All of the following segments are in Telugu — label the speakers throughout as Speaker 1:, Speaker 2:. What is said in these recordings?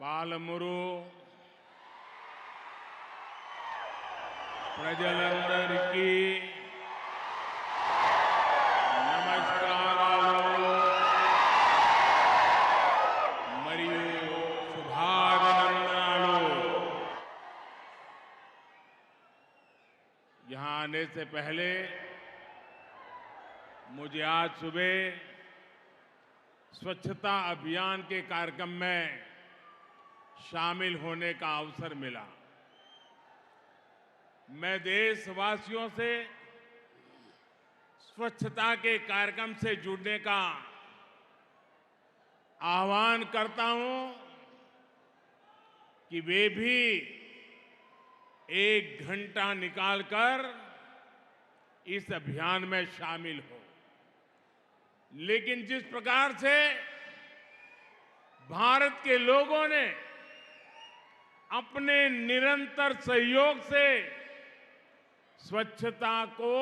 Speaker 1: పాలమూరు ప్రజలందరికీ నమస్కారాలు మరియు శుభాభినందనలు। यहाँ आने से पहले मुझे आज सुबह स्वच्छता अभियान के कार्यक्रम में शामिल होने का अवसर मिला। मैं देशवासियों से स्वच्छता के कार्यक्रम से जुड़ने का आह्वान करता हूं कि वे भी 1 घंटा निकालकर इस अभियान में शामिल हो। लेकिन जिस प्रकार से भारत के लोगों ने अपने निरंतर सहयोग से स्वच्छता को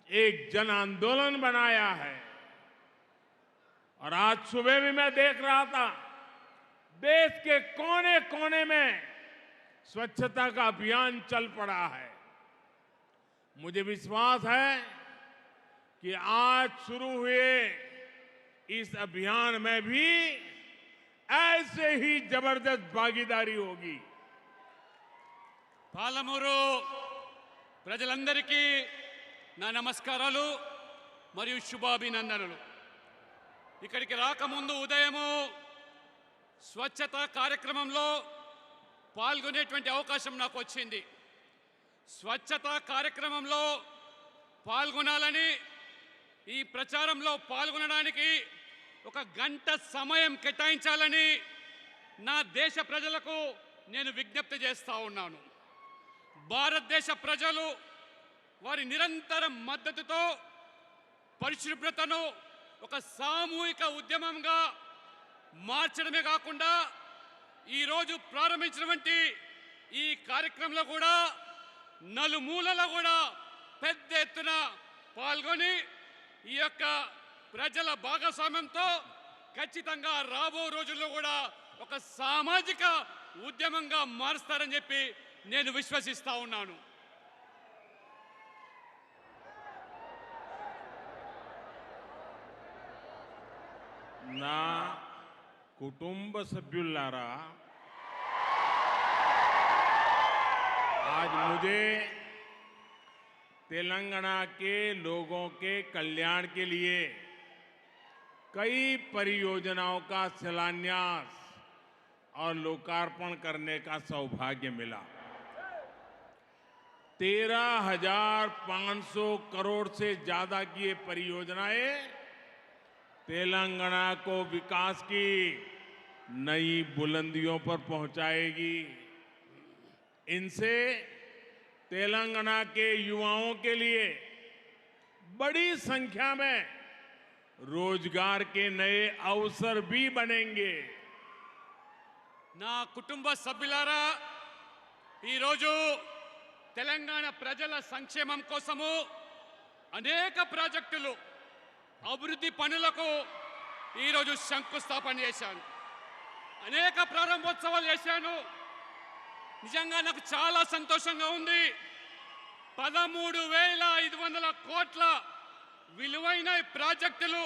Speaker 1: एक जन आंदोलन बनाया है, और आज सुबह भी मैं देख रहा था देश के कोने कोने में स्वच्छता का अभियान चल पड़ा है। मुझे विश्वास है कि आज शुरू हुए इस अभियान में भी ऐसे ही जबरदस्त भागीदारी होगी।
Speaker 2: పాలమూరు ప్రజలందరికీ నా నమస్కారాలు మరియు శుభాభినందనలు। ఇక్కడికి రాకముందు ఉదయము స్వచ్ఛత కార్యక్రమంలో పాల్గొనేటువంటి అవకాశం నాకు వచ్చింది। స్వచ్ఛత కార్యక్రమంలో పాల్గొనాలని, ఈ ప్రచారంలో పాల్గొనడానికి 1 గంట సమయం కేటాయించాలని నా దేశ ప్రజలకు నేను విజ్ఞప్తి చేస్తా ఉన్నాను। భారతదేశ ప్రజలు వారి నిరంతర మద్దతుతో పరిశుభ్రతను ఒక సామూహిక ఉద్యమంగా మార్చడమే కాకుండా ఈరోజు ప్రారంభించినటువంటి ఈ కార్యక్రమంలో కూడా నలుమూలలా కూడా పెద్ద ఎత్తున పాల్గొని ఈ యొక్క ప్రజల భాగస్వామ్యంతో ఖచ్చితంగా రాబో రోజుల్లో కూడా ఒక సామాజిక ఉద్యమంగా మారుస్తారని చెప్పి నేను విశ్వసిస్తా ఉన్నాను।
Speaker 1: నా కుటుంబ సభ్యులారా, आज मुझे तेलंगाना के लोगों के कल्याण के लिए कई परियोजनाओं का शिलान्यास और लोकार्पण करने का सौभाग्य मिला। 13,500 करोड़ से ज्यादा की ये परियोजनाएं तेलंगाना को विकास की नई बुलंदियों पर पहुंचाएगी। इनसे तेलंगाना के युवाओं के लिए बड़ी संख्या में रोजगार के नए अवसर भी बनेंगे।
Speaker 2: నా కుటుంబ సభ్యులారా, ఈరోజు తెలంగాణ ప్రజల సంక్షేమం కోసము అనేక ప్రాజెక్టులు, అభివృద్ధి పనులకు ఈరోజు శంకుస్థాపన చేశాను, అనేక ప్రారంభోత్సవాలు చేశాను। నిజంగా నాకు చాలా సంతోషంగా ఉంది। 13,500 కోట్ల విలువైన ప్రాజెక్టులు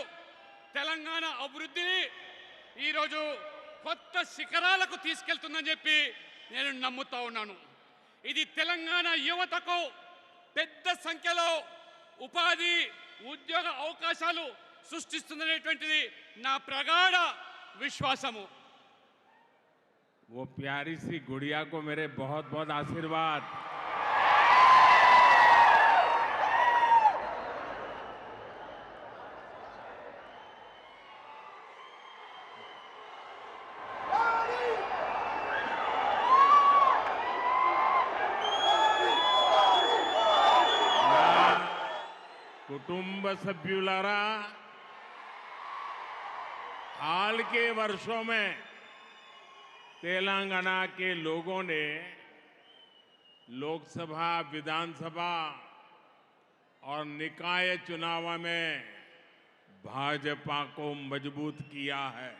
Speaker 2: తెలంగాణ అభివృద్ధిని ఈరోజు కొత్త శిఖరాలకు తీసుకెళ్తుందని చెప్పి నేను నమ్ముతా ఉన్నాను। ఇది తెలంగాణ యువతకు పెద్ద సంఖ్యలో ఉపాధి, ఉద్యోగ అవకాశాలు సృష్టిస్తుందనేటువంటిది నా ప్రగాఢ విశ్వాసము।
Speaker 1: वो प्यारी सी गुड़िया को मेरे बहुत बहुत आशीर्वाद। कुटुंब सभ्युलारा, हाल के वर्षों में तेलंगाना के लोगों ने लोकसभा, विधानसभा और निकाय चुनाव में भाजपा को मजबूत किया है।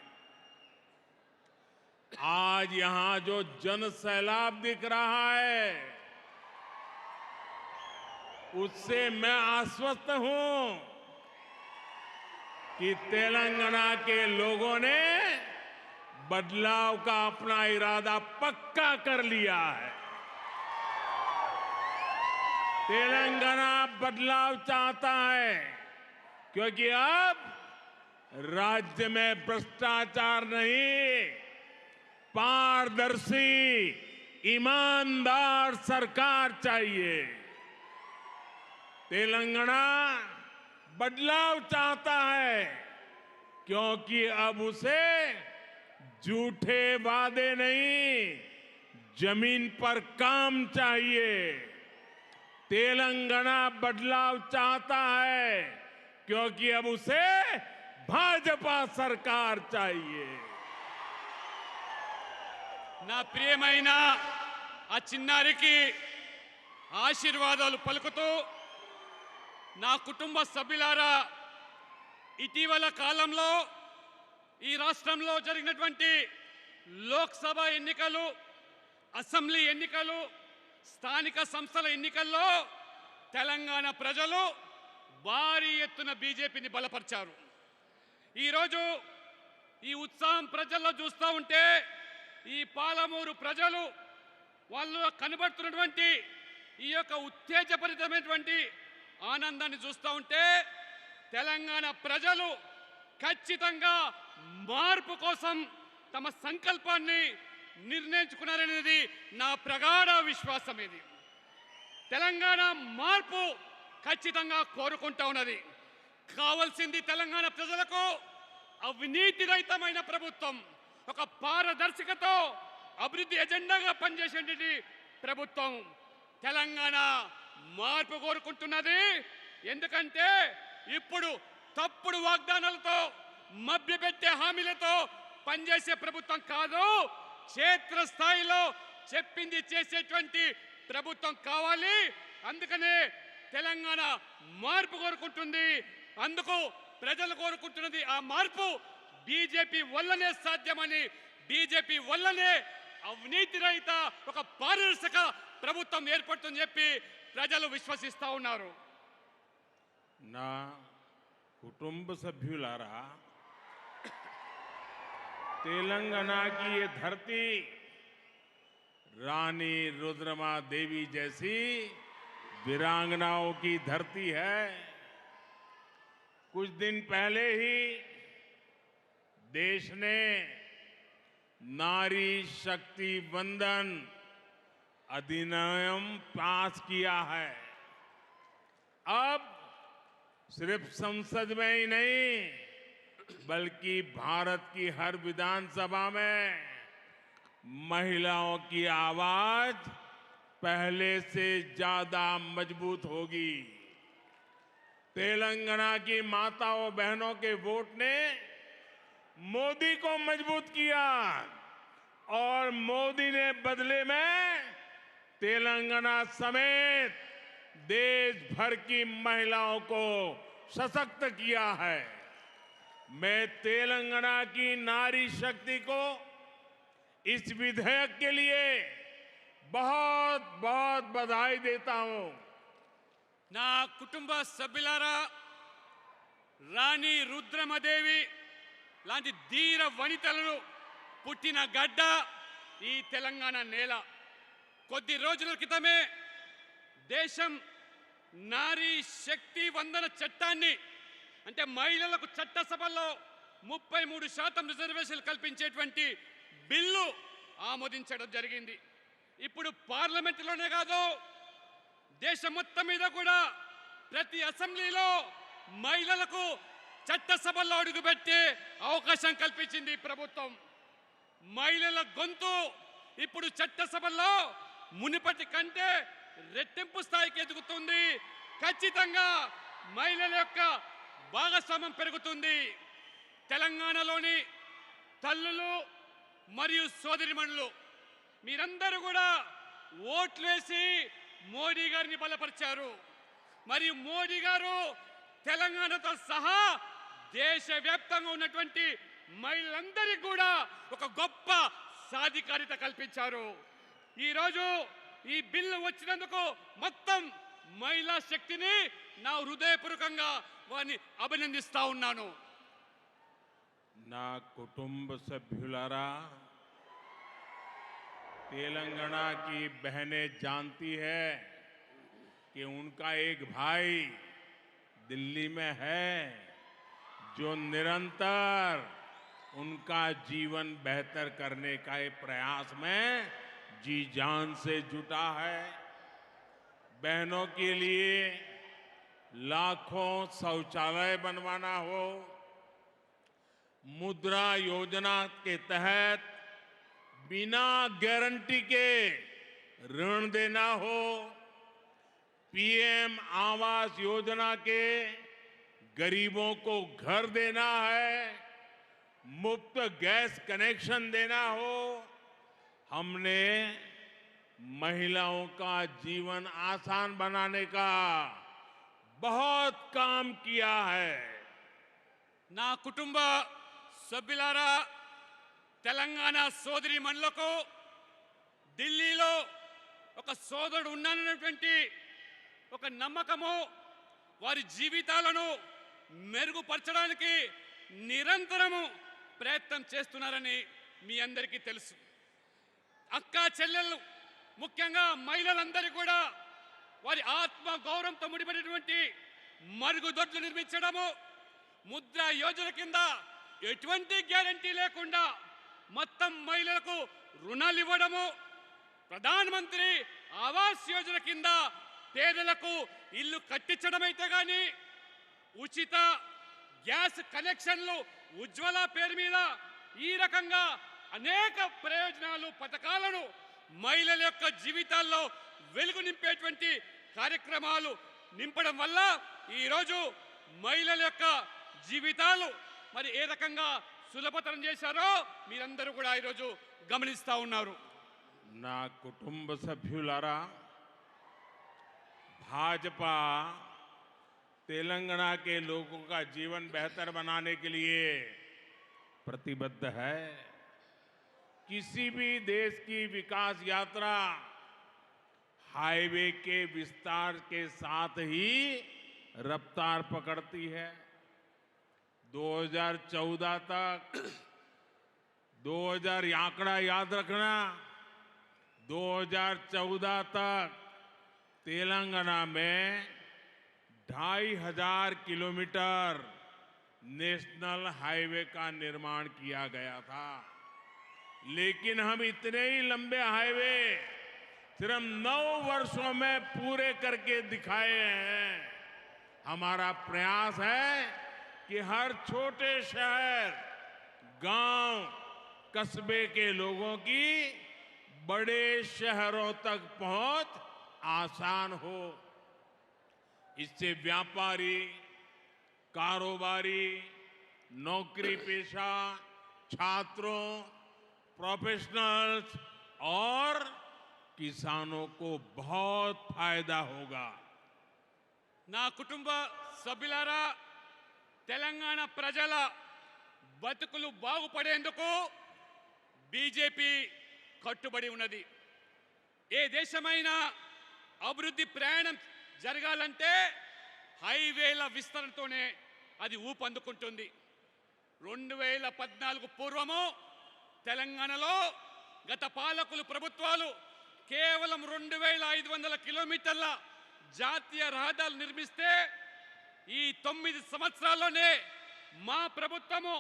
Speaker 1: आज यहां जो जन सैलाब दिख रहा है उससे मैं आश्वस्त हूं कि तेलंगाना के लोगों ने बदलाव का अपना इरादा पक्का कर लिया है। तेलंगाना बदलाव चाहता है क्योंकि अब राज्य में भ्रष्टाचार नहीं, पारदर्शी ईमानदार सरकार चाहिए। तेलंगाना बदलाव चाहता है क्योंकि अब उसे झूठे वादे नहीं, जमीन पर काम चाहिए। तेलंगाना बदलाव चाहता है क्योंकि अब उसे भाजपा सरकार चाहिए।
Speaker 2: నా ప్రియమైన ఆ చిన్నారికి ఆశీర్వాదాలు పలుకుతూ నా కుటుంబ సభ్యులారా, ఇటీవల కాలంలో ఈ రాష్ట్రంలో జరిగినటువంటి లోక్సభ ఎన్నికలు, అసెంబ్లీ ఎన్నికలు, స్థానిక సంస్థల ఎన్నికల్లో తెలంగాణ ప్రజలు భారీ ఎత్తున బీజేపీని బలపరిచారు. ఈరోజు ఈ ఉత్సాహం ప్రజల్లో చూస్తూ ఉంటే, ఈ పాలమూరు ప్రజలు వాళ్ళు కనబడుతున్నటువంటి ఈ యొక్క ఉత్తేజభరితమైనటువంటి ఆనందాన్ని చూస్తూ ఉంటే, తెలంగాణ ప్రజలు ఖచ్చితంగా మార్పు కోసం తమ సంకల్పాన్ని నిర్ణయించుకున్నారనేది నా ప్రగాఢ విశ్వాసం. ఇది తెలంగాణ మార్పు ఖచ్చితంగా కోరుకుంటా ఉన్నది. కావాల్సింది తెలంగాణ ప్రజలకు అవినీతి రహితమైన ప్రభుత్వం, ఒక పారదర్శకతో అభివృద్ధి ఎజెండాగా పనిచేసేటువంటి ప్రభుత్వం. తెలంగాణ మార్పు కోరుకుంటున్నది. ఎందుకంటే ఇప్పుడు తప్పుడు వాగ్దానాలతో, మభ్యపెట్టే హామీలతో పనిచేసే ప్రభుత్వం కాదు, క్షేత్రస్థాయిలో చెప్పింది చేసేటువంటి ప్రభుత్వం కావాలి. అందుకనే తెలంగాణ మార్పు కోరుకుంటుంది. అందుకు ప్రజలు కోరుకుంటున్నది ఆ మార్పు బీజేపీ వల్లనే సాధ్యమని, బీజేపీ వల్లనే అవినీతి రహిత ఒక పారదర్శక ప్రభుత్వం ఏర్పడుతుందని చెప్పి ప్రజలు విశ్వసిస్తా ఉన్నారు.
Speaker 1: నా కుటుంబ సభ్యులారా, तेलंगाना की ये धरती रानी रुद्रमा देवी जैसी वीरांगनाओं की धरती है। कुछ दिन पहले ही देश ने नारी शक्ति वंदन अधिनियम पास किया है। अब सिर्फ संसद में ही नहीं बल्कि भारत की हर विधानसभा में महिलाओं की आवाज पहले से ज्यादा मजबूत होगी। तेलंगाना की माताओं बहनों के वोट ने मोदी को मजबूत किया और मोदी ने बदले में तेलंगाना समेत देश भर की महिलाओं को सशक्त किया है। मैं तेलंगाना की नारी शक्ति को इस विधेयक के लिए बहुत बहुत बधाई देता हूं।
Speaker 2: నా కుటుంబ సభ్యులారా, రాణి రుద్రమదేవి లాంటి ధీర వనితలు పుట్టిన గడ్డ ఈ తెలంగాణ నేల. కొద్ది రోజుల క్రితమే దేశం నారీ శక్తి వందన చట్టాన్ని, అంటే మహిళలకు చట్టసభల్లో 33% రిజర్వేషన్లు కల్పించేటువంటి బిల్లు ఆమోదించడం జరిగింది. ఇప్పుడు పార్లమెంటులోనే కాదు, దేశం మొత్తం మీద కూడా ప్రతి అసెంబ్లీలో మహిళలకు చట్టసభల్లో అడుగుపెట్టే అవకాశం కల్పించింది ప్రభుత్వం. మహిళల గొంతు ఇప్పుడు చట్టసభల్లో మునుపటి కంటే రెట్టింపు స్థాయికి ఎదుగుతుంది. ఖచ్చితంగా మహిళల యొక్క భాగస్వామ్యం పెరుగుతుంది. తెలంగాణలోని తల్లులు మరియు సోదరిమణులు మీరందరూ కూడా ఓట్లేసి మోడీ గారిని బలపరిచారు. మరియు మోడీ గారు తెలంగాణతో సహా దేశవ్యాప్తంగా ఉన్నటువంటి మహిళలందరికీ కూడా ఒక గొప్ప సాధికారిత కల్పించారు. ఈరోజు ఈ బిల్లు వచ్చినందుకు మొత్తం మహిళా శక్తిని నా హృదయపూర్వకంగా వారిని అభినందిస్తా ఉన్నాను.
Speaker 1: నా కుటుంబ సభ్యులారా, तेलंगाना की बहनें जानती है कि उनका एक भाई दिल्ली में है जो निरंतर उनका जीवन बेहतर करने का एक प्रयास में जी जान से जुटा है। बहनों के लिए लाखों शौचालय बनवाना हो, मुद्रा योजना के तहत बिना गारंटी के ऋण देना हो, पीएम आवास योजना के गरीबों को घर देना है, मुफ्त गैस कनेक्शन देना हो, हमने महिलाओं का जीवन आसान बनाने का बहुत काम किया है।
Speaker 2: నా కుటుంబ సభ్యులారా, తెలంగాణ సోదరి మనులకు ఢిల్లీలో ఒక సోదరుడు ఉన్నానన్నటువంటి ఒక నమ్మకము, వారి జీవితాలను మెరుగుపరచడానికి నిరంతరము ప్రయత్నం చేస్తున్నారని మీ అందరికీ తెలుసు. అక్కా చెల్లెళ్ళు, ముఖ్యంగా మహిళలందరూ కూడా వారి ఆత్మ గౌరవంతో ముడిపడినటువంటి మరుగుదొడ్లు నిర్మించడము, ముద్రా యోజన కింద ఎటువంటి గ్యారంటీ లేకుండా మొత్తం మహిళలకు రుణాలు ఇవ్వడము, ప్రధానమంత్రి ఆవాస్ యోజన కింద పేదలకు ఇల్లు కట్టించడమైతే కానీ, ఉచిత గ్యాస్ కనెక్షన్లు ఉజ్వల పేరు మీద ఈ రకంగా అనేక ప్రయోజనాలు, పథకాలను మహిళల యొక్క జీవితాల్లో వెలుగు నింపేటువంటి కార్యక్రమాలు నింపడం వల్ల ఈరోజు మహిళల యొక్క జీవితాలు మరి ఏ రకంగా సులభతరం చేశారో మీరందరూ కూడా ఈరోజు గమనిస్తా ఉన్నారు.
Speaker 1: నా కుటుంబ సభ్యులారా, भाजपा तेलंगाना के लोगों का जीवन बेहतर बनाने के लिए प्रतिबद्ध है। किसी भी देश की विकास यात्रा हाईवे के विस्तार के साथ ही रफ्तार पकड़ती है। 2014 तक 2000 आंकड़ा याद रखना, 2014 तक तेलंगाना में 2500 किलोमीटर नेशनल हाईवे का निर्माण किया गया था। लेकिन हम इतने ही लंबे हाईवे सिर्फ 9 वर्षों में पूरे करके दिखाए हैं। हमारा प्रयास है कि हर छोटे शहर, गांव, कस्बे के लोगों की बड़े शहरों तक पहुंच आसान हो। इससे व्यापारी, कारोबारी, नौकरी पेशा, छात्रों, प्रोफेशनल्स और किसानों को बहुत फायदा होगा।
Speaker 2: నా కుటుంబ సభ్యులారా, తెలంగాణ ప్రజల బతుకులు బాగుపడేందుకు బీజేపీ కట్టుబడి ఉన్నది. ఏ దేశమైనా అభివృద్ధి ప్రయాణం జరగాలంటే హైవేల విస్తరణతోనే అది ఊపందుకుంటుంది. 2014 పూర్వము తెలంగాణలో గత పాలకులు ప్రభుత్వాలు కేవలం 2500 కిలోమీటర్ల జాతీయ రహదారులు నిర్మిస్తే ఈ 9 సంవత్సరాల్లోనే మా ప్రభుత్వము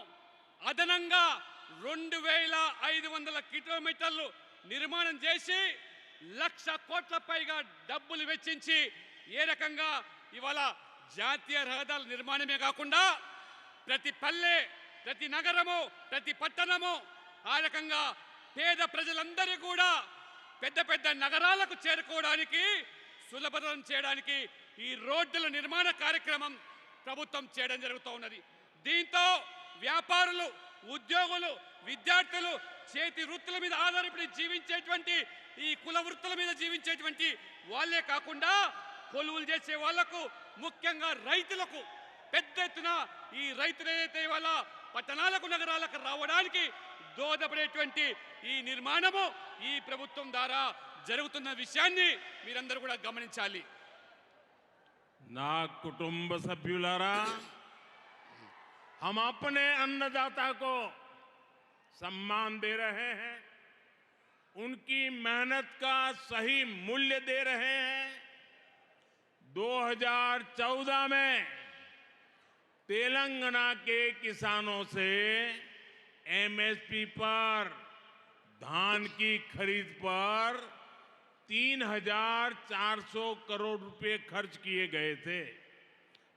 Speaker 2: అదనంగా 2500 కిలోమీటర్లు నిర్మాణం చేసి 1,00,000 కోట్ల పైగా డబ్బులు వెచ్చించి ఏ రకంగా ఇవాళ జాతీయ రహదారుల నిర్మాణమే కాకుండా ప్రతి పల్లె, ప్రతి నగరము, ప్రతి పట్టణము ఆ రకంగా పేద ప్రజలందరూ కూడా పెద్ద పెద్ద నగరాలకు చేరుకోవడానికి సులభతరం చేయడానికి ఈ రోడ్డుల నిర్మాణ కార్యక్రమం ప్రభుత్వం చేయడం జరుగుతూ ఉన్నది. దీంతో వ్యాపారులు, ఉద్యోగులు, విద్యార్థులు చేతి వృత్తుల మీద ఆధారపడి జీవించేటువంటి ఈ కుల వృత్తుల మీద జీవించేటువంటి వాళ్ళే కాకుండా కొలువులు చేసే వాళ్లకు, ముఖ్యంగా రైతులకు పెద్ద ఎత్తున ఈ రైతులు ఏదైతే ఇవాళ పట్టణాలకు, నగరాలకు రావడానికి దోహదపడేటువంటి ఈ నిర్మాణము ఈ ప్రభుత్వం ద్వారా జరుగుతున్న విషయాన్ని మీరందరూ కూడా గమనించాలి.
Speaker 1: నా कुटुंब सभ्युलारा, हम अपने अन्नदाता को सम्मान दे रहे हैं, उनकी मेहनत का सही मूल्य दे रहे हैं. 2014 में तेलंगाना के किसानों से एमएसपी पर धान की खरीद पर 3,400 करोड़ रुपए खर्च किए गए थे.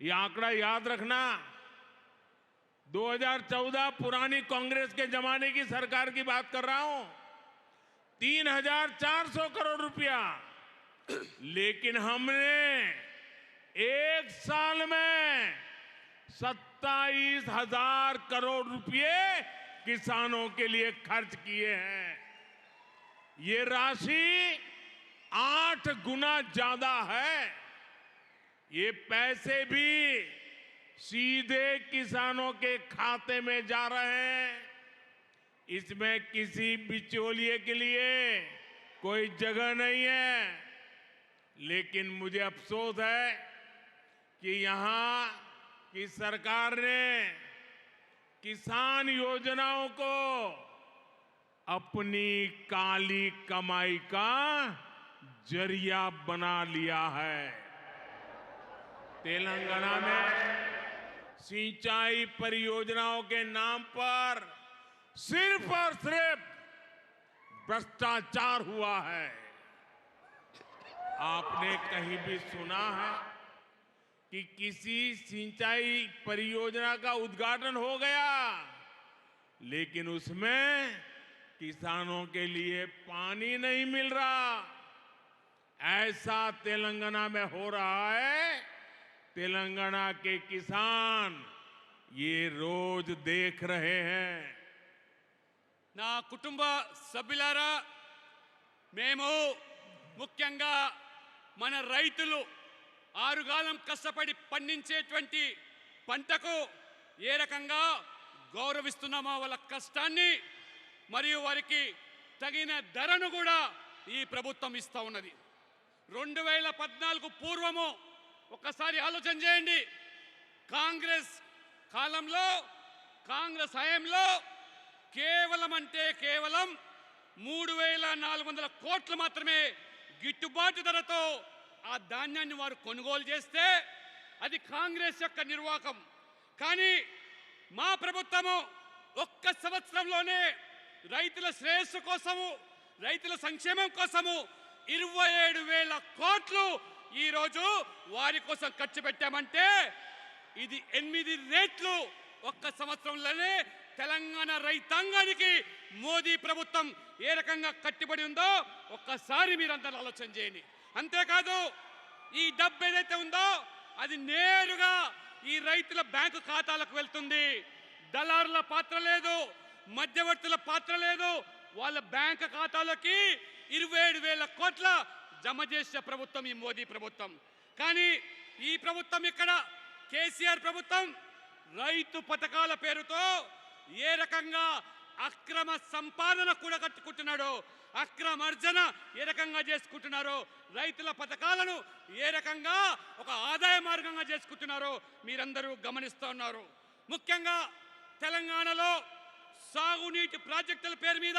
Speaker 1: ये आंकड़ा याद रखना. 2014 पुरानी कांग्रेस के जमाने की सरकार की बात कर रहा हूं. 3,400 करोड़ रुपया. लेकिन हमने एक साल में 27,000 करोड़ रुपए किसानों के लिए खर्च किए हैं. ये राशि 8 गुना ज्यादा है. ये पैसे भी सीधे किसानों के खाते में जा रहे हैं. इसमें किसी बिचौलिए के लिए कोई जगह नहीं है. लेकिन मुझे अफसोस है कि यहां की सरकार ने किसान योजनाओं को अपनी काली कमाई का जरिया बना लिया है. तेलंगाना में सिंचाई परियोजनाओं के नाम पर सिर्फ और सिर्फ भ्रष्टाचार हुआ है. आपने कहीं भी सुना है कि किसी सिंचाई परियोजना का उद्घाटन हो गया लेकिन उसमें किसानों के लिए पानी नहीं मिल रहा? ऐसा तेलंगाना में हो रहा है. तेलंगाना के किसान ये रोज देख रहे हैं.
Speaker 2: నా కుటుంబ సభ్యులారా, మేము ముఖ్యంగా మన రైతులు ఆరుగాలం కష్టపడి పండించేటువంటి పంటకు ఏ రకంగా గౌరవిస్తున్నామో వాళ్ళ కష్టాన్ని మరియు వారికి తగిన ధరను కూడా ఈ ప్రభుత్వం ఇస్తా ఉన్నది. 2014 పూర్వము ఒక్కసారి ఆలోచన చేయండి. కాంగ్రెస్ కాలంలో, కాంగ్రెస్ హయాంలో కేవలం 3,400 కోట్లు మాత్రమే గిట్టుబాటు ధరతో ఆ ధాన్యాన్ని వారు కొనుగోలు చేస్తే అది కాంగ్రెస్ యొక్క నిర్వాహకం. కానీ మా ప్రభుత్వము ఒక్క సంవత్సరంలోనే రైతుల శ్రేయస్సు కోసము, రైతుల సంక్షేమం కోసము 27,000 కోట్లు ఈరోజు వారి కోసం ఖర్చు పెట్టామంటే ఇది 8 రెట్లు ఒక్క సంవత్సరంలోనే తెలంగాణ రైతాంగానికి మోదీ ప్రభుత్వం ఏ రకంగా కట్టుబడి ఉందో ఒక్కసారి మీరందరూ ఆలోచన చేయండి. అంతేకాదు ఈ డబ్బు ఏదైతే ఉందో అది నేరుగా ఈ రైతుల బ్యాంకు ఖాతాలకు వెళ్తుంది. దళారుల పాత్ర లేదు, మధ్యవర్తుల పాత్ర లేదు. వాళ్ళ బ్యాంకు ఖాతాలోకి 27,000 కోట్ల జమ చేసే ప్రభుత్వం ఈ మోదీ ప్రభుత్వం. కానీ ఈ ప్రభుత్వం ఇక్కడ కేసీఆర్ ప్రభుత్వం రైతు పథకాల పేరుతో ఏ రకంగా అక్రమ సంపాదన కూడా కట్టుకుంటున్నాడో, అక్రమార్జన ఏ రకంగా చేసుకుంటున్నారో, రైతుల పథకాలను ఏ రకంగా ఒక ఆదాయ మార్గంగా చేసుకుంటున్నారో మీరందరూ గమనిస్తూ ఉన్నారు. ముఖ్యంగా తెలంగాణలో సాగునీటి ప్రాజెక్టుల పేరు మీద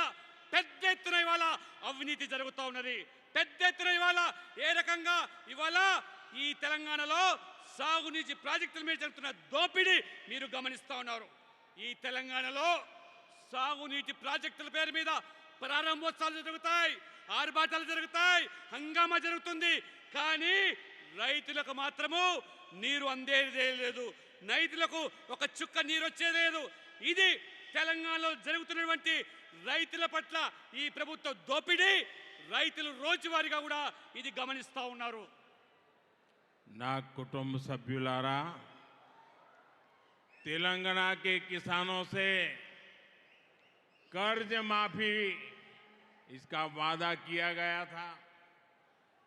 Speaker 2: పెద్ద ఎత్తున ఇవాళ అవినీతి జరుగుతూ ఉన్నది. పెద్ద ఎత్తున ఇవాళ ఏ రకంగా ఇవాళ ఈ తెలంగాణలో సాగునీటి ప్రాజెక్టుల మీద జరుగుతున్న దోపిడీ మీరు గమనిస్తూ ఉన్నారు. ఈ తెలంగాణలో సాగునీటి ప్రాజెక్టుల పేరు మీద ప్రారంభోత్సవాలు జరుగుతాయి, ఆర్భాటాలు జరుగుతాయి, హంగామా జరుగుతుంది. కానీ రైతులకు మాత్రము నీరు అందేదే లేదు, రైతులకు ఒక చుక్క నీరు వచ్చేది లేదు. ఇది తెలంగాణలో జరుగుతున్నటువంటి రైతుల పట్ల ఈ ప్రభుత్వ దోపిడీ రైతులు రోజువారీగా కూడా ఇది గమనిస్తూ ఉన్నారు.
Speaker 1: నా कुटुंब सभ्युलारा, तेलंगाना के किसानों से कर्ज माफी इसका वादा किया गया था,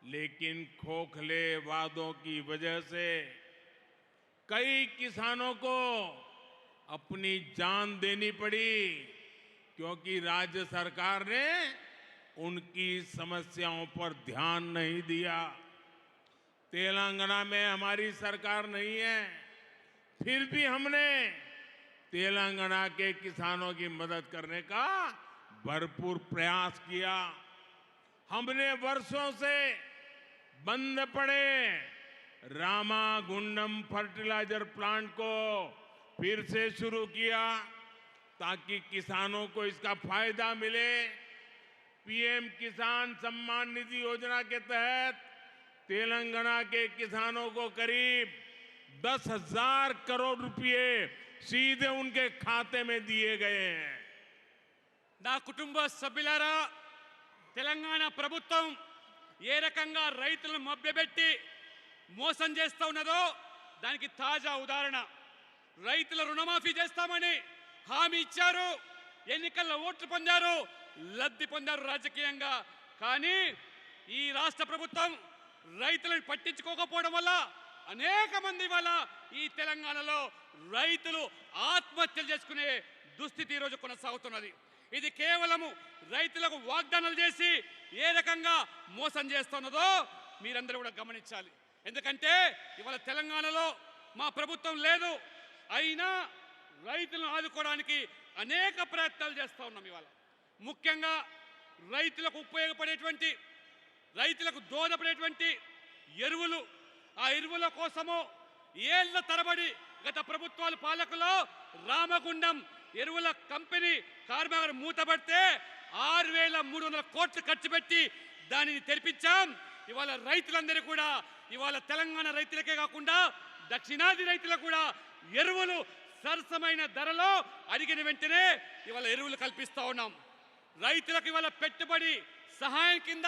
Speaker 1: लेकिन खोखले वादों की वजह से कई किसानों को अपनी जान देनी पड़ी, क्योंकि राज्य सरकार ने उनकी समस्याओं पर ध्यान नहीं दिया। तेलंगाना में हमारी सरकार नहीं है, फिर भी हमने तेलंगाना के किसानों की मदद करने का भरपूर प्रयास किया। हमने वर्षों से बंद पड़े रामागुंडम फर्टिलाइजर प्लांट को फिर से शुरू किया ताकि किसानों को इसका फायदा मिले। पीएम किसान सम्मान निधि योजना के तहत तेलंगाना के किसानों को करीब 10,000 करोड़ रुपए सीधे उनके खाते में दिए गए हैं।
Speaker 2: నా కుటుంబ సభ్యులారా, తెలంగాణ ప్రభుత్వం ఏ రకంగా రైతులను మభ్యపెట్టి మోసం చేస్తూ ఉన్నదో దానికి తాజా ఉదాహరణ. రైతుల రుణమాఫీ చేస్తామని హామీ ఇచ్చారు, ఎన్నికల్లో ఓట్లు పొందారు, లబ్ధి పొందారు రాజకీయంగా. కానీ ఈ రాష్ట్ర ప్రభుత్వం రైతులను పట్టించుకోకపోవడం వల్ల అనేక మంది వల్ల ఈ తెలంగాణలో రైతులు ఆత్మహత్యలు చేసుకునే దుస్థితి ఈరోజు కొనసాగుతున్నది. ఇది కేవలము రైతులకు వాగ్దానాలు చేసి ఏ రకంగా మోసం చేస్తున్నదో మీరందరూ కూడా గమనించాలి. ఎందుకంటే ఇవాళ తెలంగాణలో మా ప్రభుత్వం లేదు, అయినా రైతులను ఆదుకోవడానికి అనేక ప్రయత్నాలు చేస్తూ ఉన్నాం. ఇవాళ ముఖ్యంగా రైతులకు ఉపయోగపడేటువంటి, రైతులకు దోహదపడేటువంటి ఎరువులు, ఆ ఎరువుల కోసము ఏళ్ల తరబడి గత ప్రభుత్వాల పాలకులో రామగుండం ఎరువుల కంపెనీ కార్మికులు మూతపడితే 6,300 కోట్లు ఖర్చు పెట్టి దానిని తెరిపించాం. ఇవాళ రైతులందరూ కూడా, ఇవాళ తెలంగాణ రైతులకే కాకుండా దక్షిణాది రైతులకు కూడా ఎరువులు సరసమైన ధరలో అడిగిన వెంటనే ఇవాళ ఎరువులు కల్పిస్తూ ఉన్నాం. రైతులకు ఇవాళ పెట్టుబడి సహాయం కింద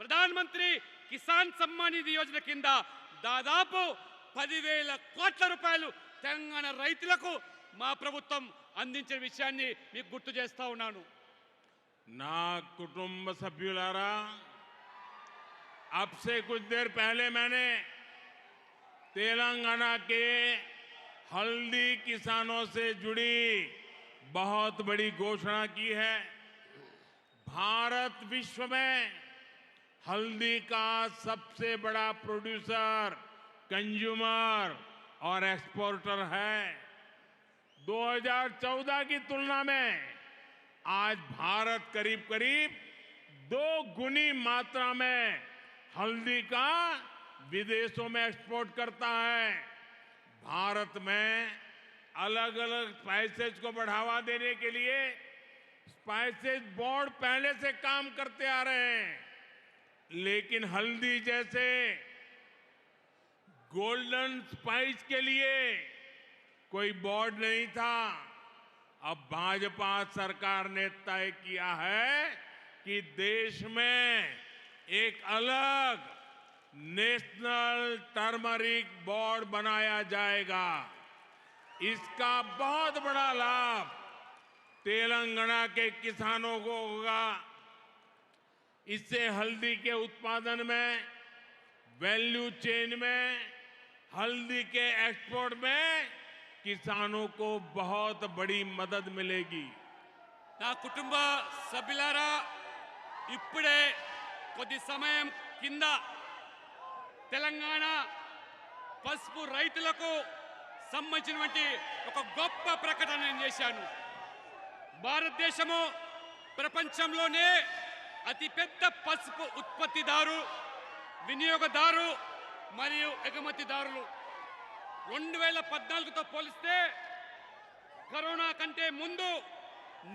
Speaker 2: ప్రధానమంత్రి కిసాన్ సమ్మాన్ నిధి యోజన కింద దాదాపు 10,000 కోట్ల రూపాయలు తెలంగాణ రైతులకు మా ప్రభుత్వం అందించిన విషయాన్ని మీకు గుర్తు చేస్తా ఉన్నాను.
Speaker 1: ना कुटुंब सभ्युलारा, अब से कुछ देर पहले मैंने तेलंगाना के हल्दी किसानों से जुड़ी बहुत बड़ी घोषणा की है। भारत विश्व में हल्दी का सबसे बड़ा प्रोड्यूसर, कंज्यूमर और एक्सपोर्टर है। 2014 की तुलना में आज भारत करीब करीब 2 गुनी मात्रा में हल्दी का विदेशों में एक्सपोर्ट करता है। भारत में अलग अलग स्पाइसेस को बढ़ावा देने के लिए स्पाइसेस बोर्ड पहले से काम करते आ रहे हैं, लेकिन हल्दी जैसे गोल्डन स्पाइस के लिए कोई बोर्ड नहीं था। अब भाजपा सरकार ने तय किया है कि देश में एक अलग नेशनल टर्मरिक बोर्ड बनाया जाएगा। इसका बहुत बड़ा लाभ तेलंगाना के किसानों को होगा। इससे हल्दी के उत्पादन में, वैल्यू चेन में, हल्दी के एक्सपोर्ट में किसानों को बहुत बड़ी मदद मिलेगी।
Speaker 2: నా కుటుంబ సభ్యులారా, ఇప్పుడే కొద్ది సమయం కింద తెలంగాణ పసుపు రైతులకు సంబంధించినటువంటి ఒక గొప్ప ప్రకటన నేను చేశాను. భారతదేశము ప్రపంచంలోనే అతిపెద్ద పసుపు ఉత్పత్తిదారు, వినియోగదారు మరియు ఎగుమతిదారులు. 2014తో పోలిస్తే కరోనా కంటే ముందు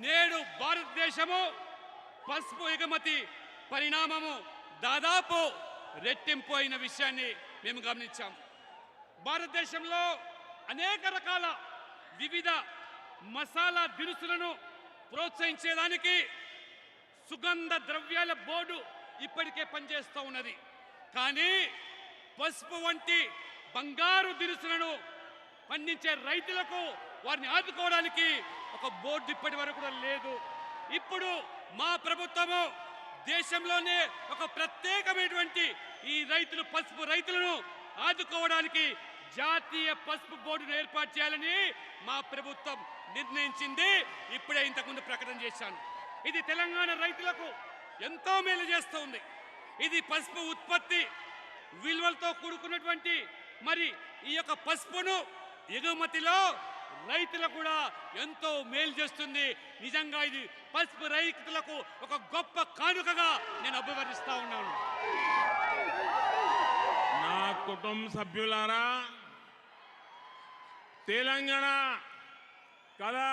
Speaker 2: నేడు భారతదేశము పసుపు ఎగుమతి పరిణామము దాదాపు రెట్టింపు అయిన విషయాన్ని మేము గమనించాం. భారతదేశంలో అనేక రకాల వివిధ మసాలా దినుసులను ప్రోత్సహించేదానికి సుగంధ ద్రవ్యాల బోర్డు ఇప్పటికే పనిచేస్తూ ఉన్నది. కానీ పసుపు వంటి బంగారు దినుసులను పండించే రైతులకు వారిని ఆదుకోవడానికి ఒక బోర్డు ఇప్పటి వరకు కూడా లేదు. ఇప్పుడు మా ప్రభుత్వము దేశంలోనే ఒక ప్రత్యేకమైనటువంటి ఈ రైతులు, పసుపు రైతులను ఆదుకోవడానికి జాతీయ పసుపు బోర్డును ఏర్పాటు చేయాలని మా ప్రభుత్వం నిర్ణయించింది ఇప్పుడే ఇంతకుముందు ప్రకటన చేశాను. ఇది తెలంగాణ రైతులకు ఎంతో మేలు చేస్తుంది. ఇది పసుపు ఉత్పత్తి విలువలతో కూడుకున్నటువంటి మరి ఈ యొక్క పసుపును ఎగుమతిలో రైతులకు కూడా ఎంతో మేలు చేస్తుంది. నిజంగా ఇది పసుపు రైతులకు ఒక గొప్ప కానుకగా నేను అభివర్ణిస్తా ఉన్నాను.
Speaker 1: నా కుటుంబ సభ్యులారా, तेलंगाना कला,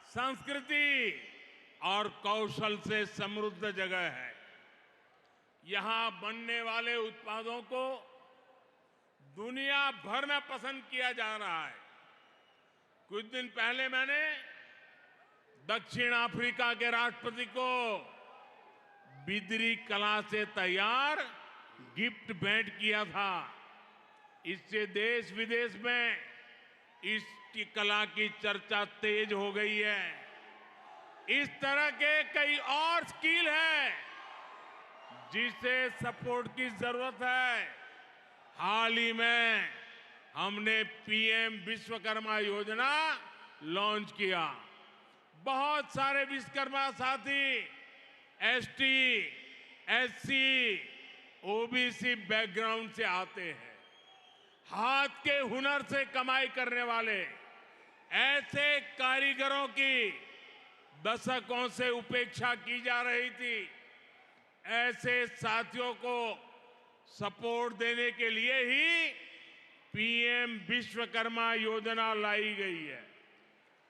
Speaker 1: संस्कृति और कौशल से समृद्ध जगह है। यहां बनने वाले उत्पादों को दुनिया भर में पसंद किया जा रहा है। कुछ दिन पहले मैंने दक्षिण अफ्रीका के राष्ट्रपति को बिदरी कला से तैयार गिफ्ट भेंट किया था। इससे देश विदेश में इसकी कला की चर्चा तेज हो गई है। इस तरह के कई और स्किल हैं जिसे सपोर्ट की जरूरत है। हाल ही में हमने पीएम विश्वकर्मा योजना लॉन्च किया। बहुत सारे विश्वकर्मा साथी एसटी, एससी, ओबीसी बैकग्राउंड से आते हैं। हाथ के हुनर से कमाई करने वाले ऐसे कारीगरों की दशकों से उपेक्षा की जा रही थी। ऐसे साथियों को सपोर्ट देने के लिए ही पीएम विश्वकर्मा योजना लाई गई है।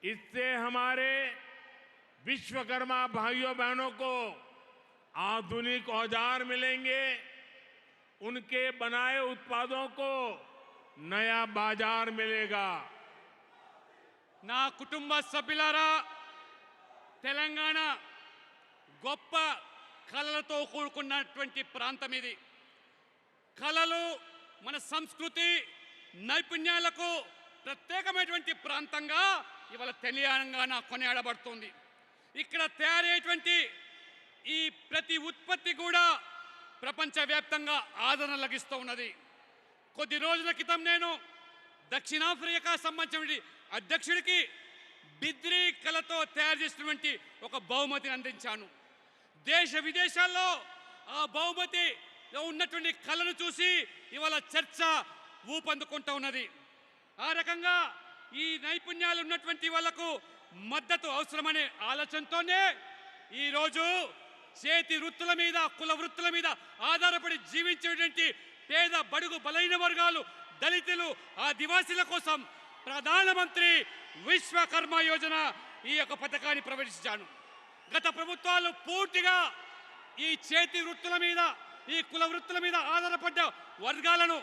Speaker 1: इससे हमारे विश्वकर्मा भाइयों बहनों को आधुनिक औजार मिलेंगे। उनके बनाए उत्पादों को नया बाजार मिलेगा।
Speaker 2: నా కుటుంబ సభ్యులారా, తెలంగాణ గొప్ప కళలతో కూడుకున్నటువంటి ప్రాంతం ఇది. కళలు మన సంస్కృతి నైపుణ్యాలకు ప్రత్యేకమైనటువంటి ప్రాంతంగా ఇవాళ తెలంగాణ కొనియాడబడుతుంది. ఇక్కడ తయారయ్యేటువంటి ఈ ప్రతి ఉత్పత్తి కూడా ప్రపంచవ్యాప్తంగా ఆదరణ లభిస్తూ ఉన్నది. కొద్ది రోజుల క్రితం నేను దక్షిణాఫ్రికా సంబంధించిన అధ్యక్షుడికి బిద్రీ కళతో తయారు చేసినటువంటి ఒక బహుమతిని అందించాను. దేశ విదేశాల్లో ఆ బహుమతిలో ఉన్నటువంటి కళను చూసి ఇవాళ చర్చ ఊపందుకుంటూ ఉన్నది. ఆ రకంగా ఈ నైపుణ్యాలు ఉన్నటువంటి వాళ్లకు మద్దతు అవసరమనే ఆలోచనతోనే ఈరోజు చేతి వృత్తుల మీద, కుల వృత్తుల మీద ఆధారపడి జీవించేటువంటి పేద బడుగు బలైన వర్గాలు, దళితులు, ఆదివాసీల కోసం ప్రధానమంత్రి విశ్వకర్మ యోజన ఈ యొక్క పథకాన్ని ప్రవేశించాను. గత ప్రభుత్వాలు పూర్తిగా ఈ చేతి వృత్తుల మీద, ఈ కుల వృత్తుల మీద ఆధారపడ్డ వర్గాలను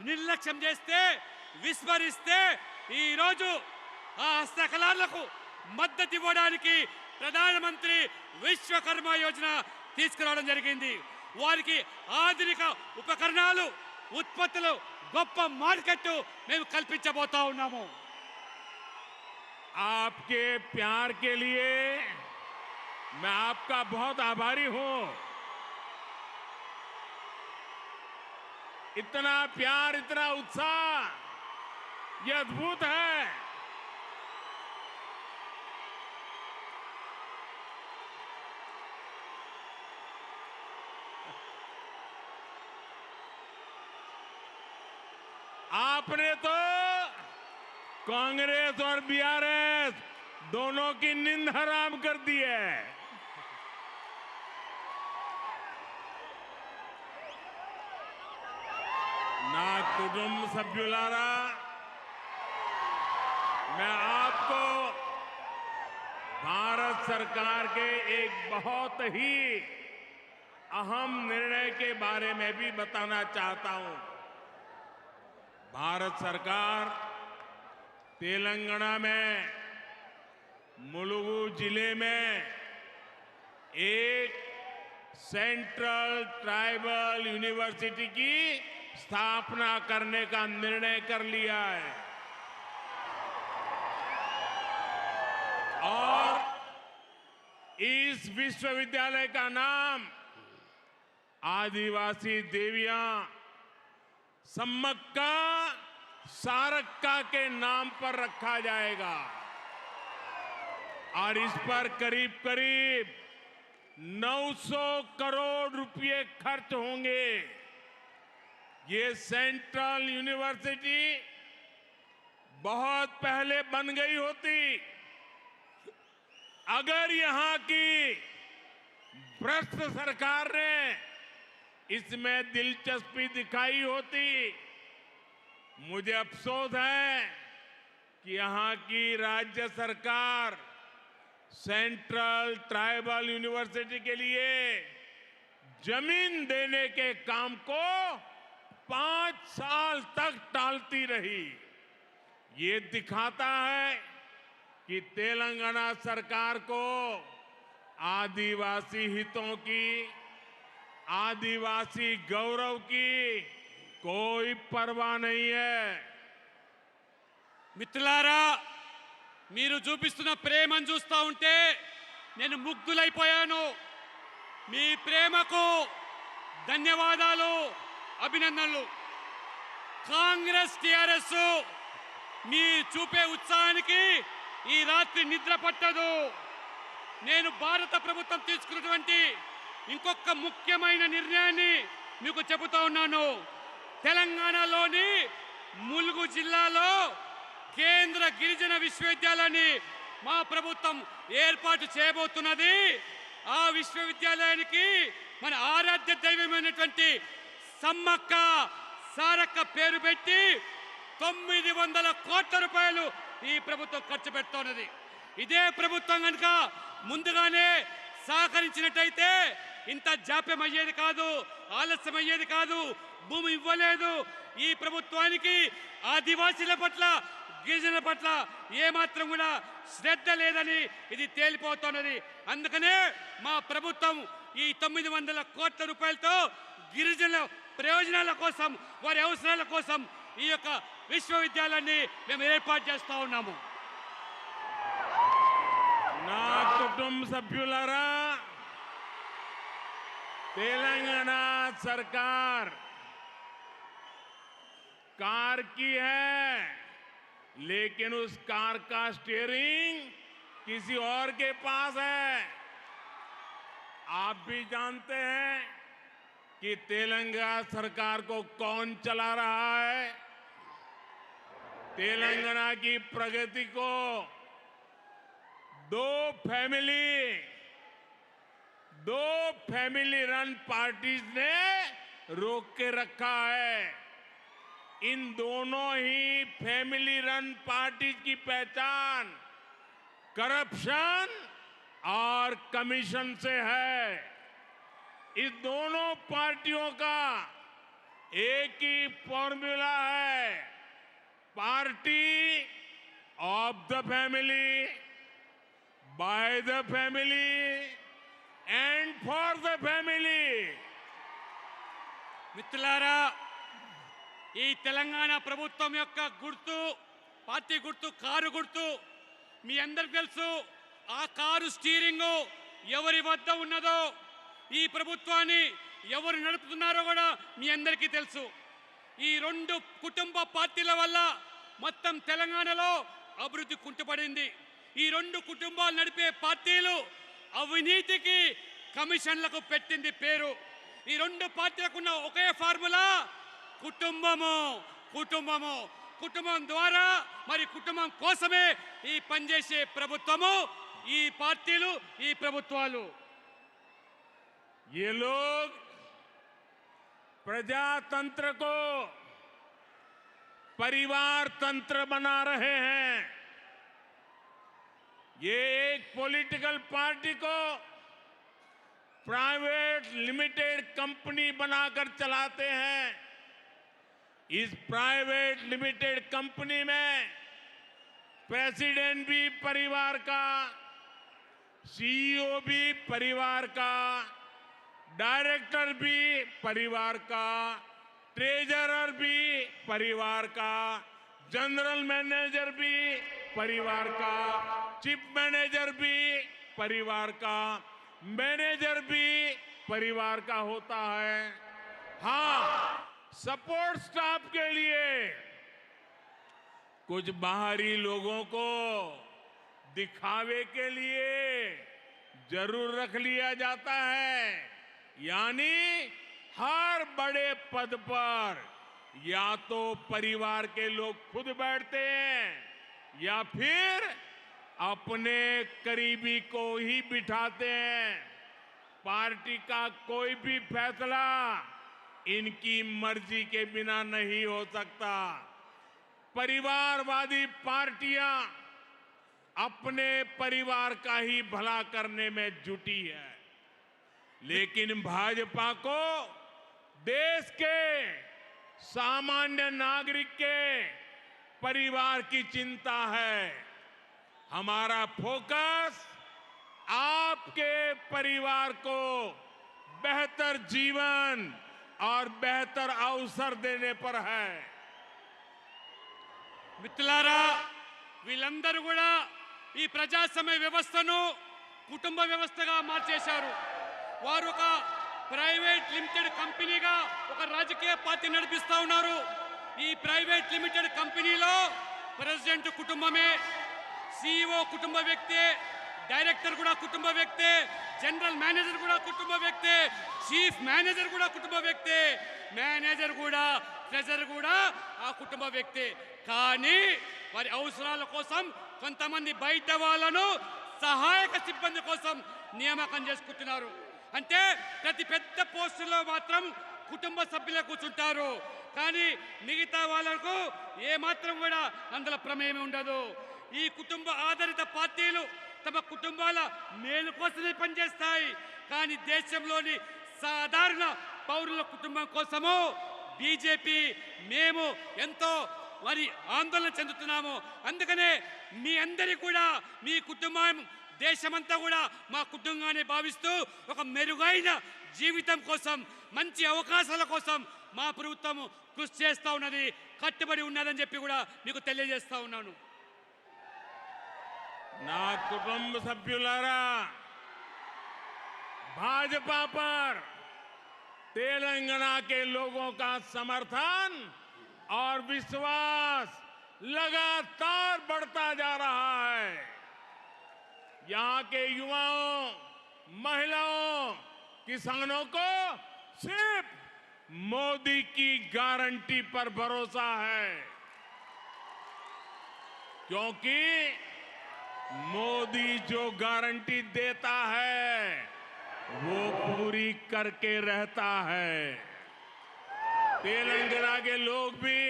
Speaker 2: నిర్లక్ష్యం చేస్తే, విస్మరిస్తే ఈరోజు ఆ హస్తకళలకు మద్దతు ఇవ్వడానికి ప్రధానమంత్రి విశ్వకర్మ యోజన తీసుకురావడం జరిగింది. వారికి ఆధునిక ఉపకరణాలు, ఉత్పత్తులు, గొప్ప మార్కెట్ మేము కల్పించబోతా ఉన్నాము.
Speaker 1: आपके प्यार के लिए मैं आपका बहुत आभारी हूं। इतना प्यार, इतना उत्साह, यह अद्भुत है। आपने तो कांग्रेस और बीआरएस दोनों की नींद हराम कर दी है। ना कुटुंब सभ्युलारा, मैं आपको भारत सरकार के एक बहुत ही अहम निर्णय के बारे में भी बताना चाहता हूं। भारत सरकार तेलंगाना में मुलुगु जिले में एक सेंट्रल ट्राइबल यूनिवर्सिटी की स्थापना करने का निर्णय कर लिया है और इस विश्वविद्यालय का नाम आदिवासी देवियां सम्मक्का सारक्का के नाम पर रखा जाएगा। और इस पर करीब करीब 900 करोड़ रुपए खर्च होंगे। ये सेंट्रल यूनिवर्सिटी बहुत पहले बन गई होती अगर यहां की भ्रष्ट सरकार ने इसमें दिलचस्पी दिखाई होती। मुझे अफसोस है कि यहां की राज्य सरकार सेंट्रल ट्राइबल यूनिवर्सिटी के लिए जमीन देने के काम को 5 साल तक टालती रही। ये दिखाता है कि तेलंगाना सरकार को आदिवासी हितों की, आदिवासी गौरव की कोई परवाह नहीं है।
Speaker 2: మిత్రులారా, మీరు చూపిస్తున్న ప్రేమను చూస్తూ ఉంటే నేను ముగ్ధులైపోయాను. మీ ప్రేమకు ధన్యవాదాలు, అభినందనలు. కాంగ్రెస్ టిఆర్ఎస్ మీ చూపే ఉత్సాహానికి ఈ రాత్రి నిద్ర పట్టదు. నేను భారత ప్రభుత్వం తీసుకున్నటువంటి ఇంకొక ముఖ్యమైన నిర్ణయాన్ని మీకు చెబుతా ఉన్నాను. తెలంగాణలోని ములుగు జిల్లాలో కేంద్ర గిరిజన విశ్వవిద్యాలయాన్ని మా ప్రభుత్వం ఏర్పాటు చేయబోతున్నది. ఆ విశ్వవిద్యాలయానికి మన ఆరాధ్య దైవమైనటువంటి సమ్మక్క సారక్క పేరు పెట్టి 900 కోట్ల రూపాయలు ఈ ప్రభుత్వం ఖర్చు పెడుతున్నది. ఇదే ప్రభుత్వం కనుక ముందుగానే సహకరించినట్టయితే ఇంత జాప్యం అయ్యేది కాదు, ఆలస్యం అయ్యేది కాదు, భూమి ఇవ్వలేదు. ఈ ప్రభుత్వానికి ఆదివాసీల పట్ల, గిరిజనుల పట్ల ఏమాత్రం కూడా శ్రద్ధ లేదని ఇది తేలిపోతున్నది. అందుకనే మా ప్రభుత్వం ఈ 900 కోట్ల రూపాయలతో గిరిజనుల ప్రయోజనాల కోసం, వారి అవసరాల కోసం ఈ యొక్క విశ్వవిద్యాలయాన్ని మేము ఏర్పాటు చేస్తా ఉన్నాము.
Speaker 1: నా కుటుంబ సభ్యులారా, तेलंगाना सरकार कार की है, लेकिन उस कार का स्टीयरिंग किसी और के पास है। आप भी जानते हैं कि तेलंगाना सरकार को कौन चला रहा है। तेलंगाना की प्रगति को दो फैमिली रन पार्टीज ने रोक के रखा है। इन दोनों ही फैमिली रन पार्टीज की पहचान करप्शन और कमीशन से है। इस दोनों पार्टियों का एक ही फॉर्मूला है, party of the family, by the family and for the family.
Speaker 2: మిత్రులారా, ఈ తెలంగాణ ప్రభుత్వం యొక్క గుర్తు, పార్టీ గుర్తు కారు గుర్తు. మీ అందరికీ తెలుసు ఆ కారు స్టీరింగ్ ఎవరి వద్ద ఉన్నదో, ఈ ప్రభుత్వాన్ని ఎవరు నడుపుతున్నారో కూడా మీ అందరికీ తెలుసు. ఈ రెండు కుటుంబ పార్టీల వల్ల మొత్తం తెలంగాణలో అభివృద్ధి కుంటుపడింది. ఈ రెండు కుటుంబాలు నడిపే పార్టీలు అవినీతికి, కమిషన్లకు పెట్టింది పేరు. ఈ రెండు పార్టీలకు ఉన్న ఒకే ఫార్ములా కుటుంబము. కుటుంబము కుటుంబం ద్వారా, మరి కుటుంబం కోసమే ఈ పనిచేసే ప్రభుత్వము, ఈ పార్టీలు, ఈ ప్రభుత్వాలు.
Speaker 1: ये लोग प्रजातंत्र को परिवार तंत्र बना रहे हैं। ये एक पॉलिटिकल पार्टी को प्राइवेट लिमिटेड कंपनी बनाकर चलाते हैं। इस प्राइवेट लिमिटेड कंपनी में प्रेसिडेंट भी परिवार का, सीईओ भी परिवार का, डायरेक्टर भी परिवार का, ट्रेजरर भी परिवार का, जनरल मैनेजर भी परिवार का, चीफ मैनेजर भी परिवार का, मैनेजर भी परिवार का होता है। हाँ, सपोर्ट स्टाफ के लिए कुछ बाहरी लोगों को दिखावे के लिए जरूर रख लिया जाता है, यानी हर बड़े पद पर या तो परिवार के लोग खुद बैठते हैं या फिर अपने करीबी को ही बिठाते हैं। पार्टी का कोई भी फैसला इनकी मर्जी के बिना नहीं हो सकता। परिवारवादी पार्टियां अपने परिवार का ही भला करने में जुटी है, लेकिन भाजपा को देश के सामान्य नागरिक के परिवार की चिंता है। हमारा फोकस आपके परिवार को बेहतर जीवन और बेहतर अवसर देने पर है।
Speaker 2: మిత్రులారా, వీళ్ళందరూ కూడా ఈ ప్రజాస్వామ్య వ్యవస్థను కుటుంబ వ్యవస్థగా మార్చేశారు. వారు ఒక ప్రైవేట్ లిమిటెడ్ కంపెనీగా ఒక రాజకీయ పార్టీ నడిపిస్తా ఉన్నారు. ఈ ప్రైవేట్ లిమిటెడ్ కంపెనీలో ప్రెసిడెంట్ కుటుంబమే, సిఇఓ కుటుంబ వ్యక్తే, డైరెక్టర్ కూడా కుటుంబ వ్యక్తే, జనరల్ మేనేజర్ కూడా కుటుంబ వ్యక్తే, చీఫ్ మేనేజర్ కూడా కుటుంబ వ్యక్తే, మేనేజర్ కూడా, ట్రెజరర్ కూడా ఆ కుటుంబ వ్యక్తే. కానీ వారి అవసరాల కోసం కొంతమంది బయట వాళ్ళను సహాయక సిబ్బంది కోసం నియామకం చేసుకుంటున్నారు. అంటే ప్రతి పెద్ద పోస్టులో మాత్రం కుటుంబ సభ్యులే కూర్చుంటారు, కానీ మిగతా వాళ్ళకు ఏమాత్రం కూడా అందులో ప్రమేయం ఉండదు. ఈ కుటుంబ ఆధారిత పార్టీలు తమ కుటుంబాల మేలు కోసమే పనిచేస్తాయి, కానీ దేశంలోని సాధారణ పౌరుల కుటుంబం కోసము బీజేపీ మేము ఎంతో మరి ఆందోళన చెందుతున్నాము. అందుకనే మీ అందరి కూడా మీ కుటుంబం దేశమంతా కూడా మా కుటుంబాన్ని భావిస్తూ ఒక మెరుగైన జీవితం కోసం, మంచి అవకాశాల కోసం మా ప్రభుత్వం కృషి చేస్తూ ఉన్నది, కట్టుబడి ఉన్నదని చెప్పి కూడా మీకు తెలియజేస్తా ఉన్నాను.
Speaker 1: నా కుటుంబ సభ్యులారా, भाजपा पर तेलंगाना के लोगों का समर्थन और विश्वास लगातार बढ़ता जा रहा है। यहां के युवाओं, महिलाओं, किसानों को सिर्फ मोदी की गारंटी पर भरोसा है, क्योंकि मोदी जो गारंटी देता है वो पूरी करके रहता है। तेलंगाना के लोग भी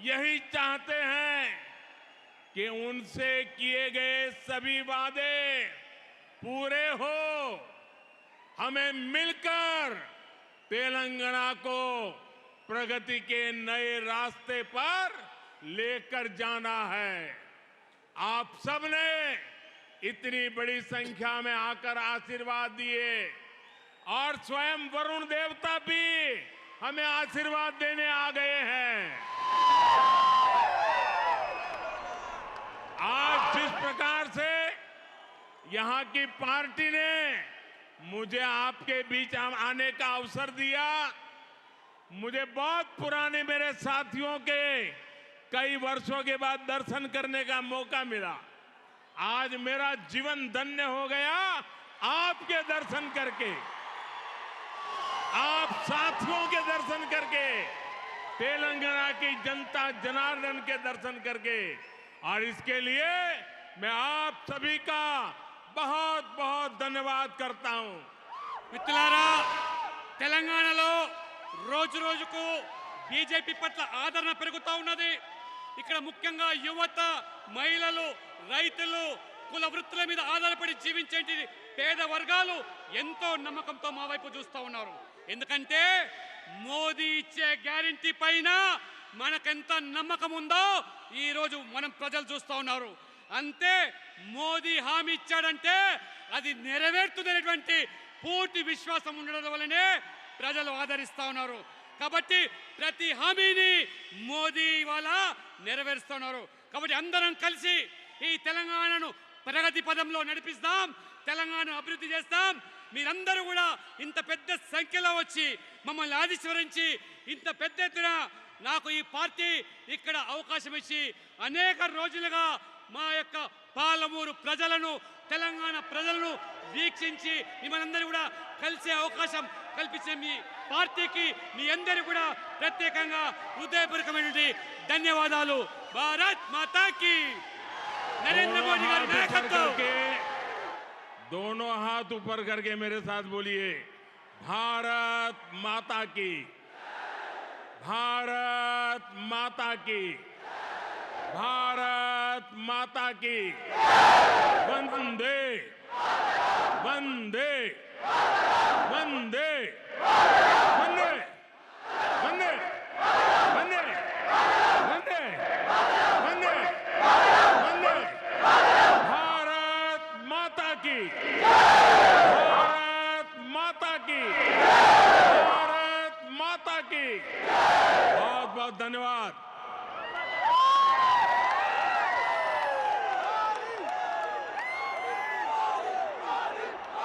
Speaker 1: यही चाहते हैं कि उनसे किए गए सभी वादे पूरे हो। हमें मिलकर तेलंगाना को प्रगति के नए रास्ते पर लेकर जाना है। आप सबने इतनी बड़ी संख्या में आकर आशीर्वाद दिए और स्वयं वरुण देवता भी हमें आशीर्वाद देने आ गए हैं। आज जिस प्रकार से यहां की पार्टी ने मुझे आपके बीच आने का अवसर दिया, मुझे बहुत पुराने मेरे साथियों के कई वर्षों के बाद दर्शन करने का मौका मिला। आज मेरा जीवन धन्य हो गया आपके दर्शन करके, आप साथियों के दर्शन करके, तेलंगाना की जनता जनार्दन के दर्शन करके। और इसके लिए मैं आप सभी का बहुत बहुत धन्यवाद करता हूं।
Speaker 2: మిత్రులారా, తెలంగాణలో రోజు రోజుకు బీజేపీ పట్ల ఆదరణ పెరుగుతూ ఉన్నది. ఇక్కడ ముఖ్యంగా యువత, మహిళలు, రైతులు, కుల వృత్తుల మీద ఆధారపడి జీవించే పేద వర్గాలు ఎంతో నమ్మకంతో మా వైపు చూస్తూ ఉన్నారు. ఎందుకంటే మోదీ ఇచ్చే గ్యారెంటీ పైన మనకెంత నమ్మకం ఉందో ఈ రోజు మనం ప్రజలు చూస్తూ ఉన్నారు. అంతే, మోదీ హామీ ఇచ్చాడంటే అది నెరవేరుతుందనేటువంటి పూర్తి విశ్వాసం ఉండడం వల్లనే ప్రజలు ఆదరిస్తూ ఉన్నారు. కాబట్టి ప్రతి హామీని మోదీ ఇవాళ నెరవేరుస్తున్నారు. కాబట్టి అందరం కలిసి ఈ తెలంగాణను ప్రగతి పదంలో నడిపిస్తాం, తెలంగాణ అభివృద్ధి చేస్తాం. మీరందరూ కూడా ఇంత పెద్ద సంఖ్యలో వచ్చి మమ్మల్ని ఆశీర్వదించి ఇంత పెద్ద ఎత్తున నాకు ఈ పార్టీ ఇక్కడ అవకాశం ఇచ్చి అనేక రోజులుగా మా యొక్క పాలమూరు ప్రజలను తెలంగాణ ప్రజలను వీక్షించి మిమ్మల్ని కూడా కలిసే అవకాశం కల్పించే మీ పార్టీకి మీ అందరూ కూడా ప్రత్యేకంగా హృదయపూర్వకమైనటువంటి ధన్యవాదాలు. భారత్ మాతాకి नरेंद्र मोदी का नायकत्व।
Speaker 1: दोनों हाथ ऊपर करके मेरे साथ बोलिए, भारत माता की, भारत माता की, भारत माता की, वंदे वंदे वंदे वंदे वंदे वंदे वंदे वंदे वंदे, भारत माता की, भारत माता की, भारत माता की। बहुत बहुत धन्यवाद।